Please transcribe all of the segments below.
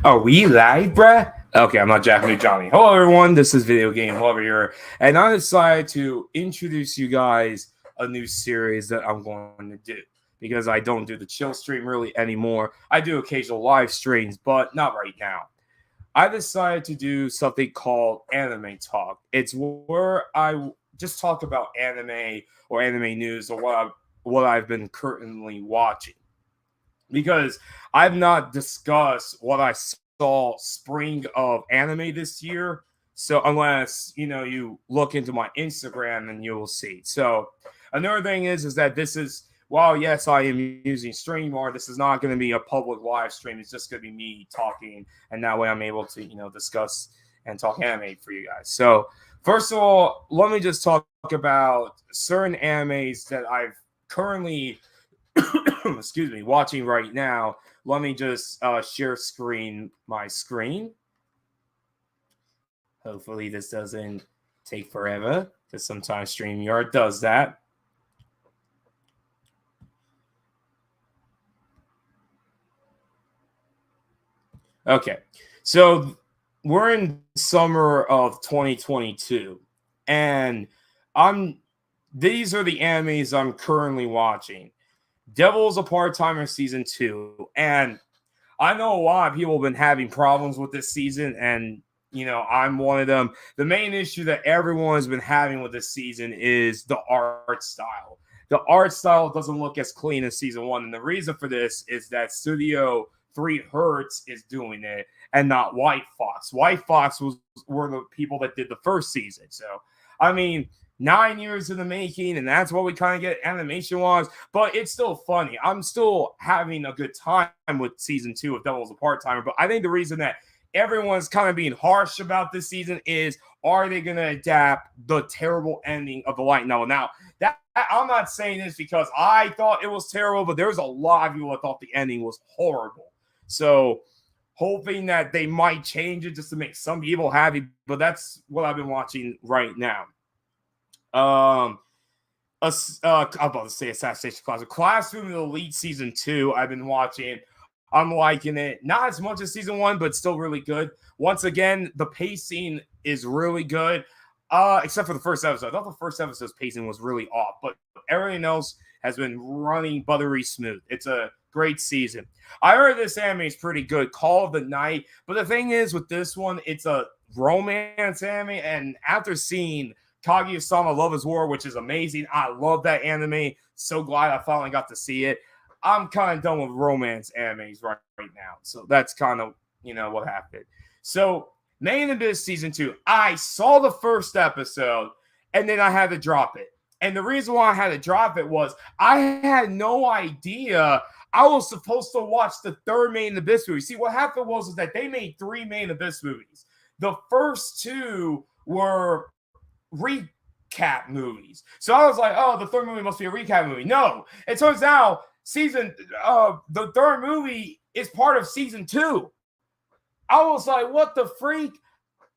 Are we live, bruh? Okay, I'm not Japanese Johnny. Hello, everyone. This is Video Game Lover here, and I decided to introduce you guys a new series that I'm going to do because I don't do the chill stream really anymore. I do occasional live streams, but not right now. I decided to do something called Anime Talk. It's where I just talk about anime or anime news or what I've been currently watching because I've not discussed what I saw spring of anime this year. So unless you look into my Instagram and you will see. So another thing is that this is while yes I am using StreamYard, this is not going to be a public live stream. It's just going to be me talking, and that way I'm able to discuss and talk anime for you guys. So first of all, let me just talk about certain animes that I've currently excuse me, watching right now. Let me just share my screen. Hopefully this doesn't take forever because sometimes StreamYard does that. Okay, so we're in summer of 2022, and these are the animes I'm currently watching. Devil's a Part-Timer Season 2. And I know a lot of people have been having problems with this season, and, I'm one of them. The main issue that everyone has been having with this season is the art style. The art style doesn't look as clean as Season 1, and the reason for this is that Studio 3 Hertz is doing it and not White Fox. White Fox were the people that did the first season. So, 9 years in the making, and that's what we kind of get animation-wise, but it's still funny. I'm still having a good time with Season 2 of Devil's a Part-Timer, but I think the reason that everyone's kind of being harsh about this season is, are they going to adapt the terrible ending of the light novel? Now, I'm not saying this because I thought it was terrible, but there's a lot of people that thought the ending was horrible. So, hoping that they might change it just to make some people happy, but that's what I've been watching right now. I'm about to say Assassination Classroom. Classroom Elite Season 2, I've been watching. I'm liking it. Not as much as Season 1, but still really good. Once again, the pacing is really good. Except for the first episode. I thought the first episode's pacing was really off, but everything else has been running buttery smooth. It's a great season. I heard this anime is pretty good, Call of the Night. But the thing is, with this one, it's a romance anime, and after seeing Kaguya-sama Love is War, which is amazing. I love that anime. So glad I finally got to see it. I'm kind of done with romance animes right now. So that's kind of, what happened. So, Main Abyss Season 2. I saw the first episode, and then I had to drop it. And the reason why I had to drop it was I had no idea I was supposed to watch the third Main Abyss movie. See, what happened was that they made 3 Main Abyss movies. The first 2 were recap movies. So I was like, oh, the third movie must be a recap movie. No, it turns out the third movie is part of Season 2. I was like, what the freak?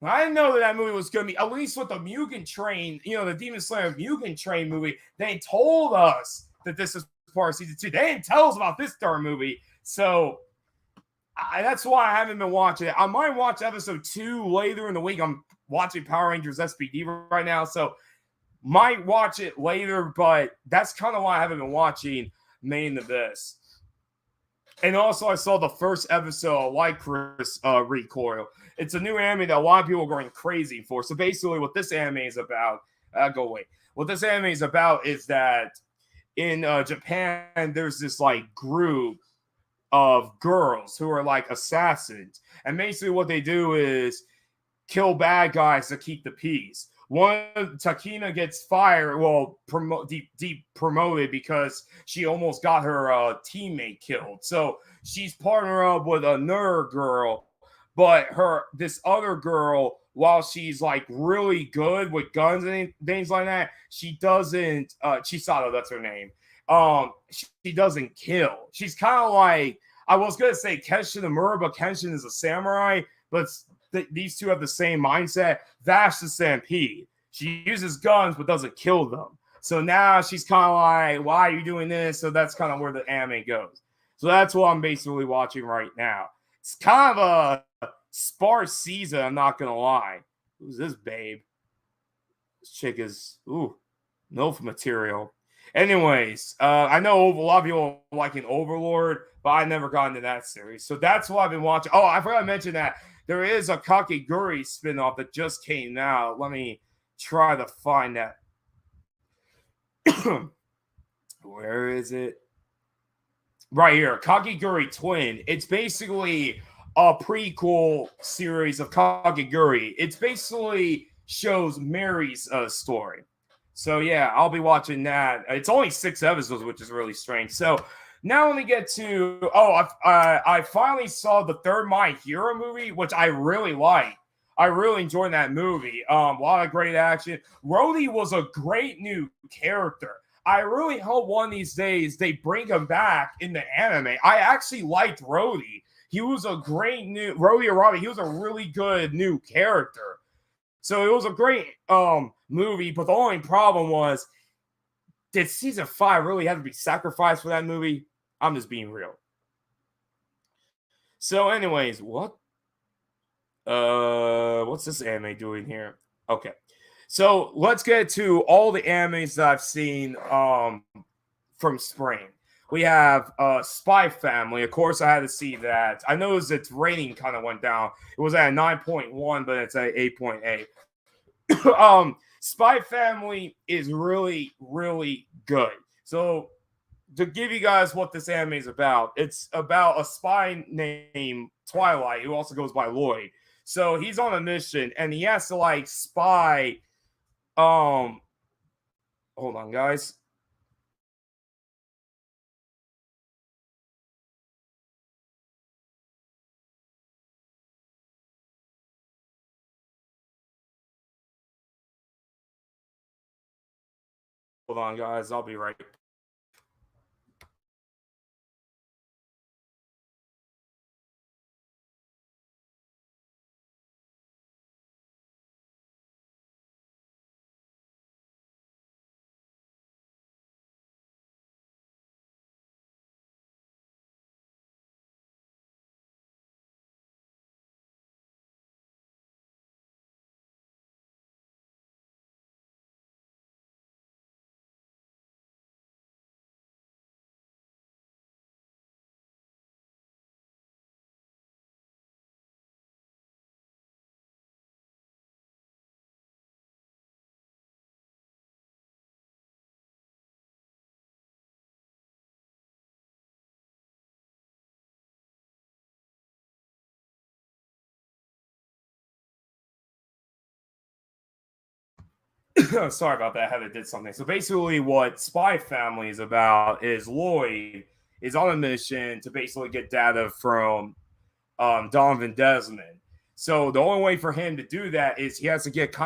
I didn't know that movie was going to be, at least with the Mugen Train, the Demon Slayer Mugen Train movie, they told us that this is part of Season 2. They didn't tell us about this third movie. So that's why I haven't been watching it. I might watch episode 2 later in the week. I'm watching Power Rangers SPD right now, so might watch it later, but that's kind of why I haven't been watching Main Abyss. And also, I saw the first episode of Like Chris Recoil. It's a new anime that a lot of people are going crazy for. So basically, what this anime is about, What this anime is about is that in Japan, there's this group of girls who are like assassins, and basically what they do is kill bad guys to keep the peace. One, Takina gets fired, promoted because she almost got her teammate killed. So she's partnered up with another girl, but this other girl, while she's really good with guns and things like that, she doesn't. Chisato, that's her name. She doesn't kill. She's kind of like, I was gonna say Kenshin Amura, but Kenshin is a samurai, but these two have the same mindset. Vash the Stampede. She uses guns but doesn't kill them. So now she's kind of like, why are you doing this? So that's kind of where the anime goes. So that's what I'm basically watching right now. It's kind of a sparse season, I'm not going to lie. Who's this babe? This chick is, MILF material. Anyways, I know a lot of people are liking Overlord, but I never got into that series. So that's what I've been watching. Oh, I forgot to mention that there is a Kakegurui spinoff that just came out. Let me try to find that. Where is it? Right here, Kakegurui Twin. It's basically a prequel series of Kakegurui. It's basically shows Mary's story. So yeah, I'll be watching that. It's only 6 episodes, which is really strange. So now let me get to I finally saw the third My Hero movie, which I really liked. I really enjoyed that movie. A lot of great action. Rhodey was a great new character. I really hope one of these days they bring him back in the anime. I actually liked Rhodey. He was a great new Rhodey Arabi. He was a really good new character. So it was a great movie, but the only problem was, did season 5 really have to be sacrificed for that movie? I'm just being real. So anyways, what's this anime doing here? Okay. So let's get to all the animes that I've seen from spring. We have Spy Family. Of course, I had to see that. I noticed its rating kind of went down. It was at 9.1, but it's at 8.8. Spy Family is really, really good. So to give you guys what this anime is about, it's about a spy named Twilight, who also goes by Lloyd. So he's on a mission, and he has to spy. Hold on, guys. Hold on, guys. I'll be right back. Sorry about that. I had to did something. So basically, what Spy Family is about is Lloyd is on a mission to basically get data from Donovan Desmond. So the only way for him to do that is he has to get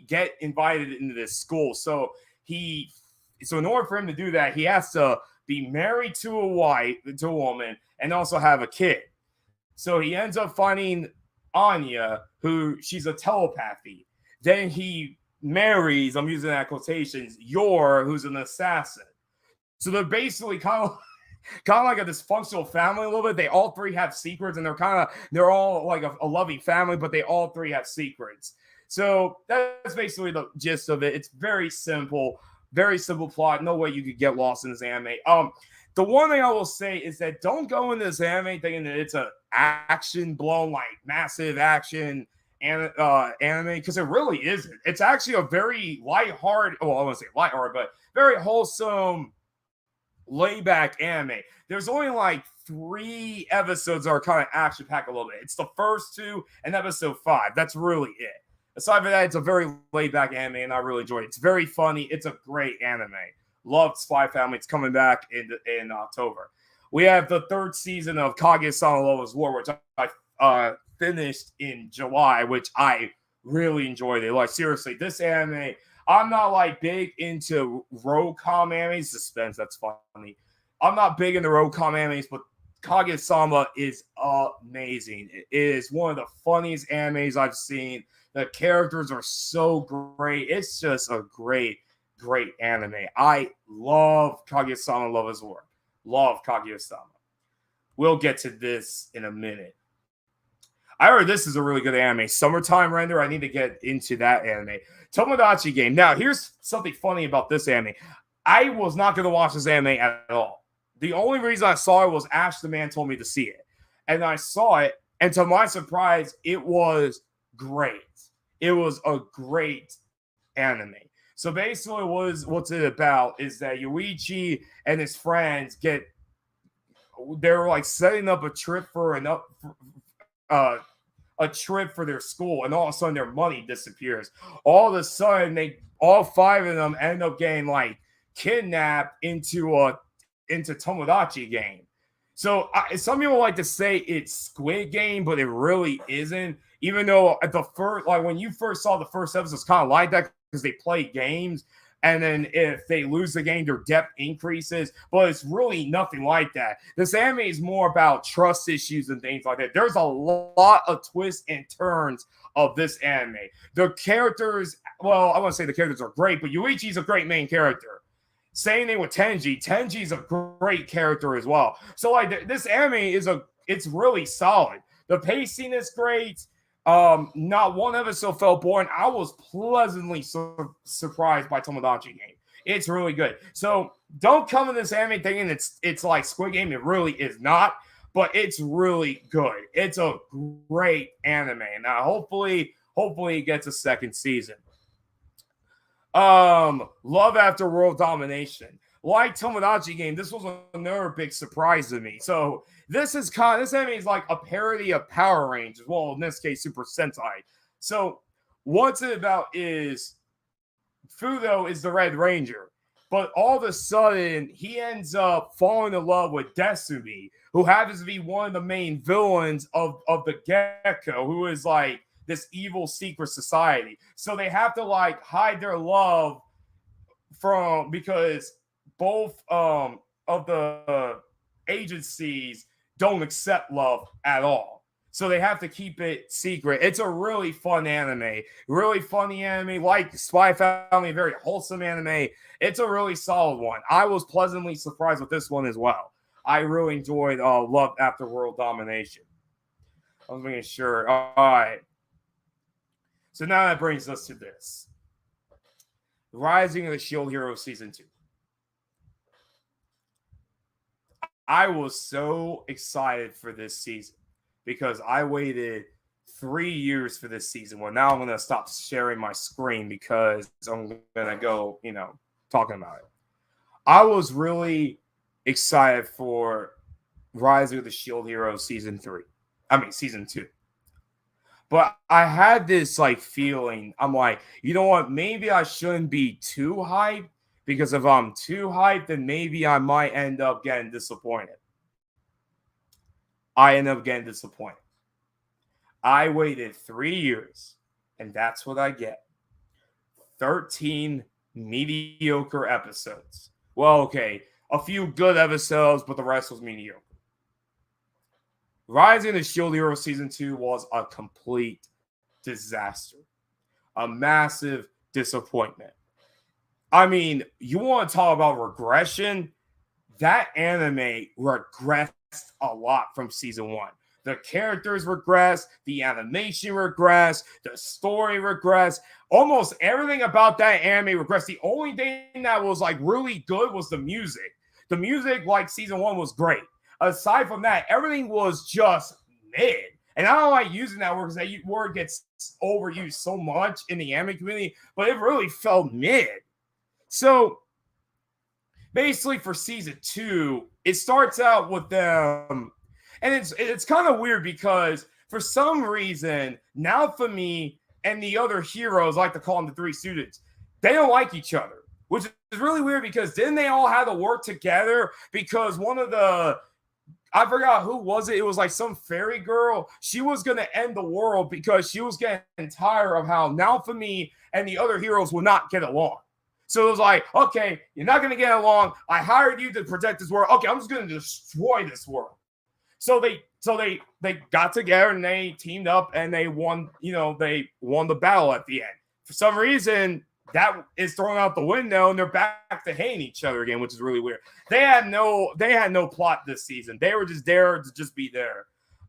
get invited into this school. So in order for him to do that, he has to be married to a woman, and also have a kid. So he ends up finding Anya, who she's a telepathy. Then he marries, I'm using that quotations, Yor, who's an assassin. So they're basically kind of like a dysfunctional family a little bit. They all three have secrets, and they're all like a loving family, but they all three have secrets. So that's basically the gist of it. It's very simple plot. No way you could get lost in this anime. The one thing I will say is that don't go into this anime thinking that it's an action blown, massive action anime, because it really isn't. It's actually a very lighthearted, well, I won't say lighthearted, but very wholesome, laid-back anime. There's only 3 episodes that are kind of action-packed a little bit. It's the first 2 and episode 5. That's really it. Aside from that, it's a very laid-back anime, and I really enjoy it. It's very funny. It's a great anime. Loved Spy Family. It's coming back in October. We have the 3rd season of Kaguya-sama Love's War, which I finished in July, which I really enjoyed it. Seriously, this anime, I'm not big into rom-com animes. Suspense, that's funny. I'm not big into rom-com animes, but Kaguya-sama is amazing. It is one of the funniest animes I've seen. The characters are so great. It's just a great anime. I love Kaguya-sama Love's War. Love Kaguya-sama. we'll get to this in a minute. I heard this is a really good anime. Summertime Render. I need to get into that anime. Tomodachi Game. Now, here's something funny about this anime. I was not going to watch this anime at all. The only reason I saw it was Ash the Man told me to see it. And I saw it, and to my surprise, it was great. It was a great anime. So basically, what's it about is that Yuichi and his friends they're like setting up a trip for a trip for their school, and all of a sudden their money disappears. All of a sudden, all 5 of them end up getting like kidnapped into Tomodachi Game. So some people like to say it's Squid Game, but it really isn't. Even though at the first, like when you first saw the first episode, it's kind of like that because they play games, and then if they lose the game, their depth increases. But it's really nothing like that. This anime is more about trust issues and things like that. There's a lot of twists and turns of this anime. The characters, well, I want to say the characters are great, but Yuichi's a great main character. Same thing with Tenji. Tenji's a great character as well. So like this anime it's really solid. The pacing is great. Not one episode felt boring. I was pleasantly surprised by Tomodachi Game. It's really good. So don't come in this anime thinking it's like Squid Game. It really is not, but it's really good. It's a great anime. Now hopefully it gets a second season. Love After World Domination. Like Tomodachi Game, this was another big surprise to me. So this anime is like a parody of Power Rangers. Well, in this case, Super Sentai. So what's it about is Fudo is the Red Ranger, but all of a sudden he ends up falling in love with Desumi, who happens to be one of the main villains of the Gecko, who is like this evil secret society. So they have to like hide their love because both of the agencies don't accept love at all. So they have to keep it secret. It's a really fun anime. Really funny anime. Like Spy Family, very wholesome anime. It's a really solid one. I was pleasantly surprised with this one as well. I really enjoyed Love After World Domination. I was making sure. All right. So now that brings us to this. Rising of the Shield Hero Season 2. I was so excited for this season because I waited 3 years for this season. Well, now I'm going to stop sharing my screen because I'm going to go, talking about it. I was really excited for Rising of the Shield Hero Season 2. But I had this feeling. I'm like, you know what? Maybe I shouldn't be too hyped. Because if I'm too hyped, then maybe I might end up getting disappointed. I end up getting disappointed. I waited 3 years, and that's what I get. 13 mediocre episodes. Well, okay, a few good episodes, but the rest was mediocre. Rising of the Shield Hero Season 2 was a complete disaster. A massive disappointment. I mean, you want to talk about regression? That anime regressed a lot from season 1. The characters regressed, the animation regressed, the story regressed. Almost everything about that anime regressed. The only thing that was really good was the music. The music, season 1, was great. Aside from that, everything was just mid. And I don't like using that word because that word gets overused so much in the anime community, but it really felt mid. So basically for season 2, it starts out with them, and it's kind of weird because for some reason, Naofumi and the other heroes, I like to call them the 3 students, they don't like each other, which is really weird because didn't they all have to work together? Because one of I forgot who was it. It was some fairy girl. She was going to end the world because she was getting tired of how Naofumi and the other heroes would not get along. So it was okay, you're not going to get along. I hired you to protect this world. Okay, I'm just going to destroy this world. So they got together and they teamed up and they won, they won the battle at the end. For some reason, that is thrown out the window and they're back to hating each other again, which is really weird. They had no plot this season. They were just there to just be there.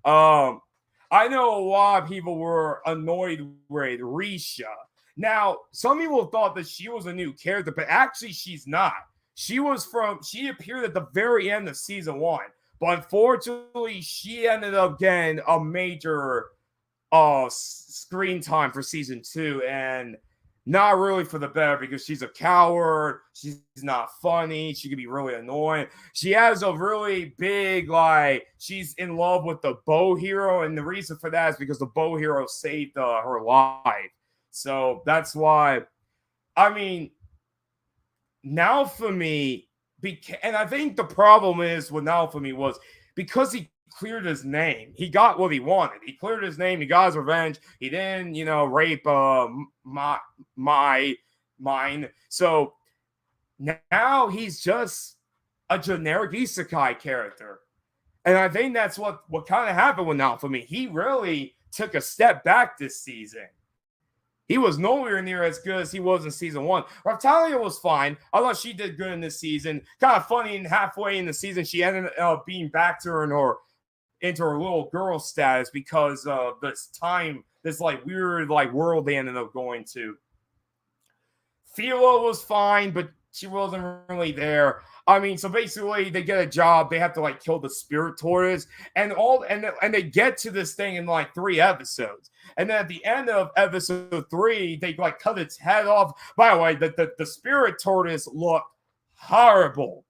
I know a lot of people were annoyed with Risha. Now, some people thought that she was a new character, but actually she's not. She appeared at the very end of season 1, but unfortunately she ended up getting a major screen time for season 2, and not really for the better because she's a coward. She's not funny. She can be really annoying. She has a really big, she's in love with the bow hero. And the reason for that is because the bow hero saved her life. So that's why, I mean, now for me, and I think the problem is with now for me was because he cleared his name. He got what he wanted. He cleared his name. He got his revenge. He didn't, rape mine. So now he's just a generic isekai character. And I think that's what kind of happened with Naofumi. He really took a step back this season. He was nowhere near as good as he was in season 1. Raptalia was fine. I thought she did good in this season. Kind of funny, and halfway in the season, she ended up being back to her into her little girl status because of this weird world they ended up going to. Philo was fine, but she wasn't really there. I mean, so basically they get a job. They have to kill the spirit tortoise and they get to this thing in 3 episodes. And then at the end of episode 3, they cut its head off. By the way, the spirit tortoise looked horrible.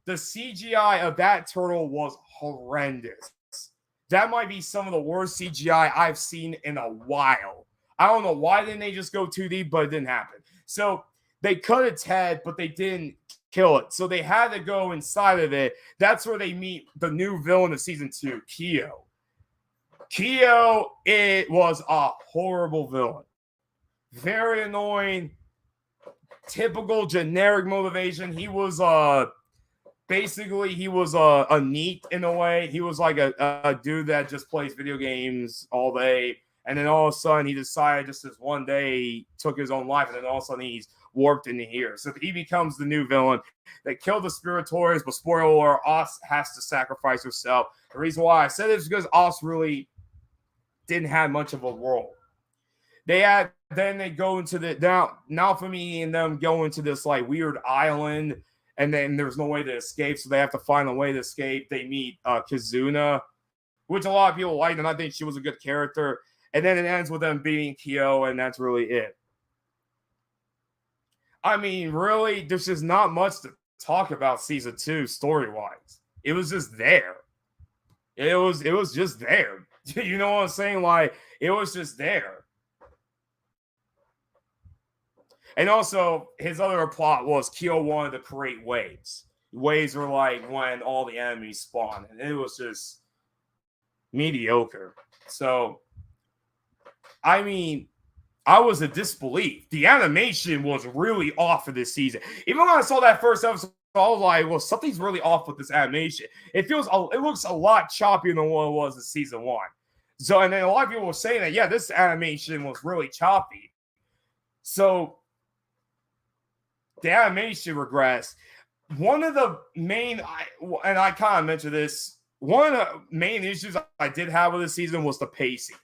The CGI of that turtle was horrendous. That might be some of the worst CGI I've seen in a while. I don't know why didn't they just go 2D, but it didn't happen. So they cut its head, but they didn't kill it. So they had to go inside of it. That's where they meet the new villain of season 2, Kyo. Kyo, it was a horrible villain. Very annoying. Typical generic motivation. He was basically, he was a neat in a way. He was like a dude that just plays video games all day. And then all of a sudden, he decided just this one day, he took his own life. And then all of a sudden, he's warped into here. So he becomes the new villain. They kill the spirit tortoise, but spoiler alert, Os has to sacrifice herself. The reason why I said it is because Os really didn't have much of a role. Then they go into now for me and them go into this weird island. And then there's no way to escape, so they have to find a way to escape. They meet Kizuna, which a lot of people liked, and I think she was a good character. And then it ends with them beating Kyo, and that's really it. I mean, really, there's just not much to talk about season 2 story-wise. It was just there. It was just there. You know what I'm saying? It was just there. And also, his other plot was Kyo wanted to create waves. Waves were when all the enemies spawn. And it was just mediocre. So, I mean, I was in disbelief. The animation was really off for this season. Even when I saw that first episode, I was like, well, something's really off with this animation. It looks a lot choppier than what it was in season 1. So, and then a lot of people were saying that, yeah, this animation was really choppy. So, the animation regressed. One of the main, and I kind of mentioned this, one of the main issues I did have with this season was the pacing.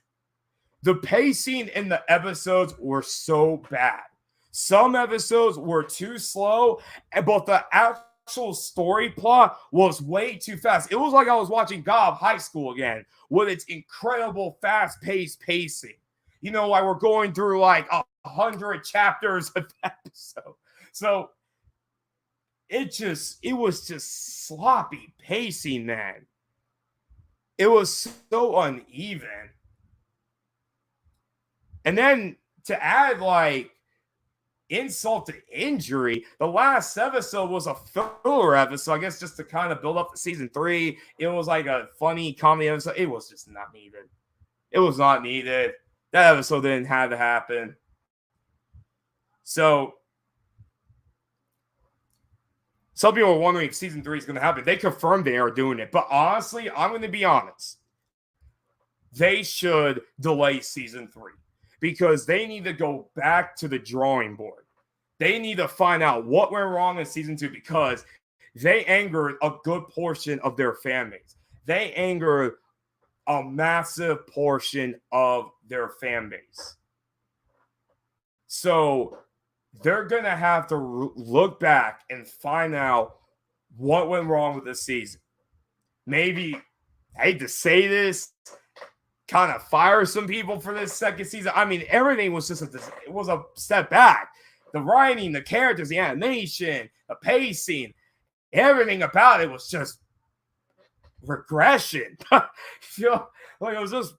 The pacing in the episodes were so bad. Some episodes were too slow, but the actual story plot was way too fast. It was like I was watching God of High School again with its incredible fast-paced pacing. We're going through 100 chapters of episode. So it was just sloppy pacing, man. It was so uneven. And then to add insult to injury, the last episode was a filler episode, I guess, just to kind of build up to season 3. It was a funny comedy episode. It was just not needed. It was not needed. That episode didn't have to happen. So some people are wondering if season 3 is going to happen. They confirmed they are doing it. But honestly, I'm going to be honest. They should delay season 3 because they need to go back to the drawing board. They need to find out what went wrong in season 2 because they angered a good portion of their fan base. They angered a massive portion of their fan base. So they're going to have to look back and find out what went wrong with this season. Maybe, I hate to say this, kind of fire some people for this second season. I mean, everything was just it was a step back. The writing, the characters, the animation, the pacing, everything about it was just regression. You know, like it was just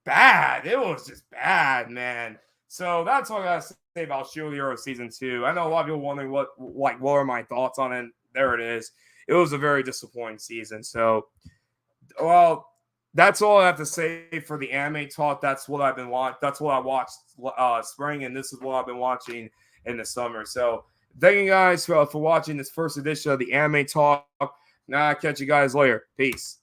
bad. It was just bad, man. So that's what I gotta say about Shield Hero season 2. I know a lot of people wondering what are my thoughts on it. There it is. It was a very disappointing season. So, well, that's all I have to say for the anime talk. That's what I've been watching. That's what I watched spring, and this is what I've been watching in the summer. So, thank you guys for watching this first edition of the anime talk. Now, I'll catch you guys later. Peace.